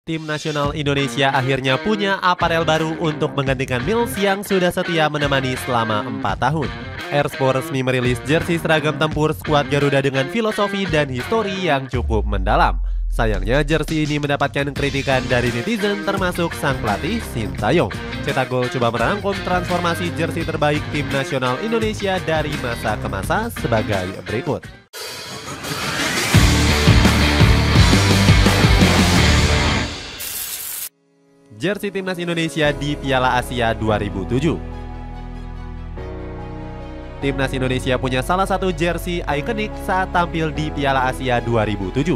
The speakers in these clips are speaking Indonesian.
Tim nasional Indonesia akhirnya punya aparel baru untuk menggantikan Mills yang sudah setia menemani selama 4 tahun. Erspo resmi merilis jersey seragam tempur skuad Garuda dengan filosofi dan histori yang cukup mendalam. Sayangnya jersey ini mendapatkan kritikan dari netizen termasuk sang pelatih Sintayong. Cetak Gol coba merangkum transformasi jersey terbaik tim nasional Indonesia dari masa ke masa sebagai berikut. Jersey Timnas Indonesia di Piala Asia 2007. Timnas Indonesia punya salah satu jersey ikonik saat tampil di Piala Asia 2007.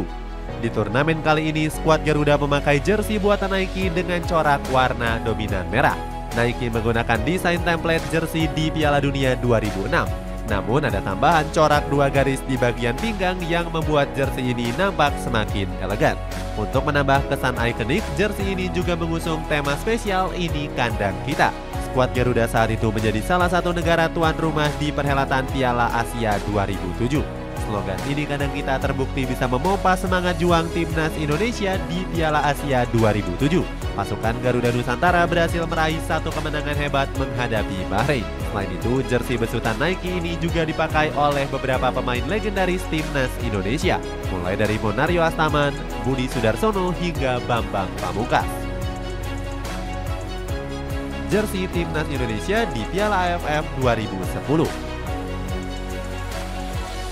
Di turnamen kali ini, skuad Garuda memakai jersey buatan Nike dengan corak warna dominan merah. Nike menggunakan desain template jersey di Piala Dunia 2006. Namun ada tambahan corak 2 garis di bagian pinggang yang membuat jersey ini nampak semakin elegan. Untuk menambah kesan ikonik, jersey ini juga mengusung tema spesial "Ini Kandang Kita". Skuad Garuda saat itu menjadi salah satu negara tuan rumah di perhelatan Piala Asia 2007. Slogan "Ini Kandang Kita" terbukti bisa memompa semangat juang Timnas Indonesia di Piala Asia 2007. Pasukan Garuda Nusantara berhasil meraih satu kemenangan hebat menghadapi Bahrain. Selain itu, jersey besutan Nike ini juga dipakai oleh beberapa pemain legendaris Timnas Indonesia, mulai dari Monario Astaman, Budi Sudarsono hingga Bambang Pamungkas. Jersey Timnas Indonesia di Piala AFF 2010.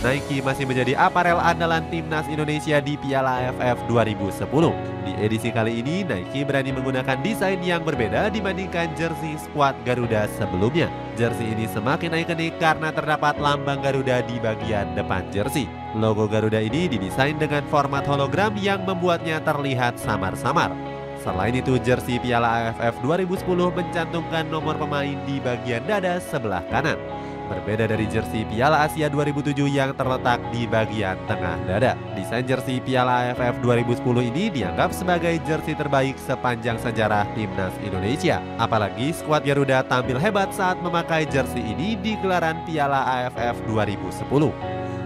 Nike masih menjadi aparel andalan Timnas Indonesia di Piala AFF 2010. Di edisi kali ini, Nike berani menggunakan desain yang berbeda dibandingkan jersey skuad Garuda sebelumnya. Jersey ini semakin ikonik karena terdapat lambang Garuda di bagian depan jersey. Logo Garuda ini didesain dengan format hologram yang membuatnya terlihat samar-samar. Selain itu, jersey Piala AFF 2010 mencantumkan nomor pemain di bagian dada sebelah kanan. Berbeda dari jersey Piala Asia 2007 yang terletak di bagian tengah dada. Desain jersey Piala AFF 2010 ini dianggap sebagai jersey terbaik sepanjang sejarah Timnas Indonesia. Apalagi skuad Garuda tampil hebat saat memakai jersey ini di gelaran Piala AFF 2010.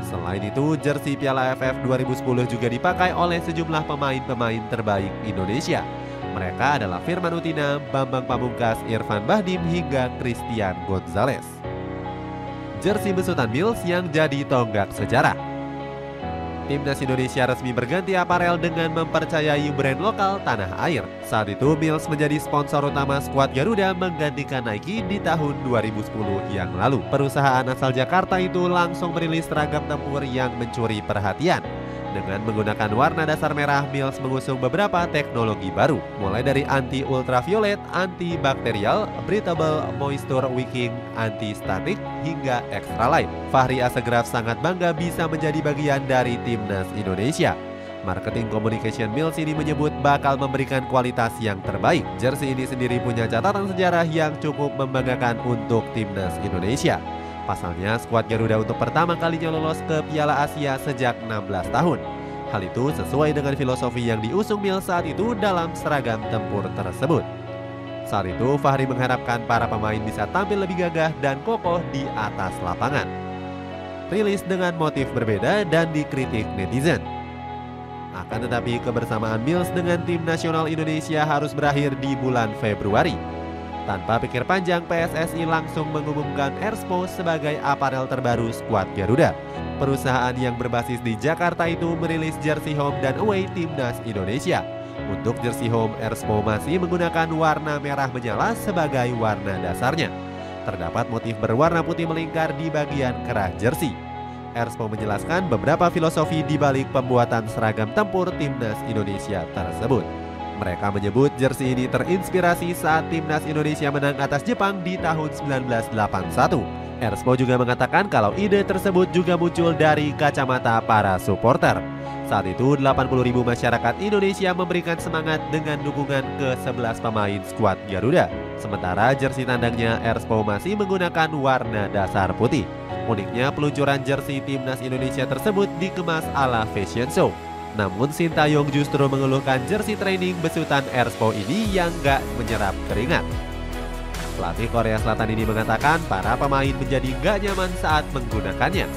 Selain itu, jersey Piala AFF 2010 juga dipakai oleh sejumlah pemain-pemain terbaik Indonesia. Mereka adalah Firman Utina, Bambang Pamungkas, Irfan Bahdim, hingga Christian Gonzalez. Jersey besutan Mills yang jadi tonggak sejarah. Timnas Indonesia resmi berganti aparel dengan mempercayai brand lokal tanah air. Saat itu Mills menjadi sponsor utama skuad Garuda menggantikan Nike di tahun 2010 yang lalu. Perusahaan asal Jakarta itu langsung merilis seragam tempur yang mencuri perhatian. Dengan menggunakan warna dasar merah, Mills mengusung beberapa teknologi baru, mulai dari anti-ultraviolet, antibakterial, breathable, moisture wicking, anti-static, hingga extra light. Fahri Assegraf sangat bangga bisa menjadi bagian dari Timnas Indonesia. Marketing Communication Mills ini menyebut bakal memberikan kualitas yang terbaik. Jersey ini sendiri punya catatan sejarah yang cukup membanggakan untuk Timnas Indonesia. Pasalnya, skuad Garuda untuk pertama kalinya lolos ke Piala Asia sejak 16 tahun. Hal itu sesuai dengan filosofi yang diusung Mills saat itu dalam seragam tempur tersebut. Saat itu, Fahri mengharapkan para pemain bisa tampil lebih gagah dan kokoh di atas lapangan. Rilis dengan motif berbeda dan dikritik netizen. Akan tetapi, kebersamaan Mills dengan tim nasional Indonesia harus berakhir di bulan Februari. Tanpa pikir panjang, PSSI langsung mengumumkan Erspo sebagai aparel terbaru skuad Garuda. Perusahaan yang berbasis di Jakarta itu merilis jersey home dan away Timnas Indonesia. Untuk jersey home, Erspo masih menggunakan warna merah menyala sebagai warna dasarnya. Terdapat motif berwarna putih melingkar di bagian kerah jersey. Erspo menjelaskan beberapa filosofi di balik pembuatan seragam tempur Timnas Indonesia tersebut. Mereka menyebut jersey ini terinspirasi saat Timnas Indonesia menang atas Jepang di tahun 1981. Erspo juga mengatakan kalau ide tersebut juga muncul dari kacamata para supporter. Saat itu 80.000 masyarakat Indonesia memberikan semangat dengan dukungan ke 11 pemain skuad Garuda. Sementara jersey tandangnya Erspo masih menggunakan warna dasar putih. Uniknya, peluncuran jersey Timnas Indonesia tersebut dikemas ala fashion show. Namun Sintayong justru mengeluhkan jersey training besutan Erspo ini yang gak menyerap keringat. Pelatih Korea Selatan ini mengatakan para pemain menjadi gak nyaman saat menggunakannya.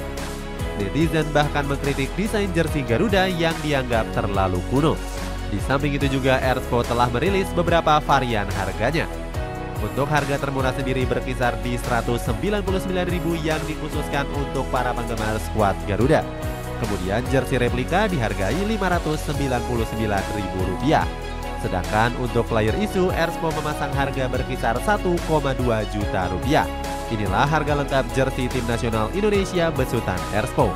Netizen bahkan mengkritik desain jersey Garuda yang dianggap terlalu kuno. Di samping itu juga Erspo telah merilis beberapa varian harganya. Untuk harga termurah sendiri berkisar di 199.000 yang dikhususkan untuk para penggemar skuad Garuda. Kemudian jersey replika dihargai Rp599.000. Sedangkan untuk player isu, Erspo memasang harga berkisar Rp1,2 juta. Inilah harga lengkap jersey tim nasional Indonesia besutan Erspo.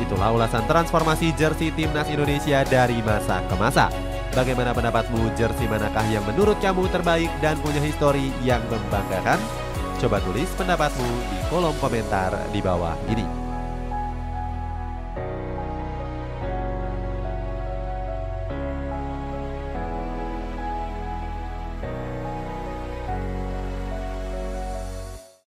Itulah ulasan transformasi jersey timnas Indonesia dari masa ke masa. Bagaimana pendapatmu, jersey manakah yang menurut kamu terbaik dan punya histori yang membanggakan? Coba tulis pendapatmu di kolom komentar di bawah ini.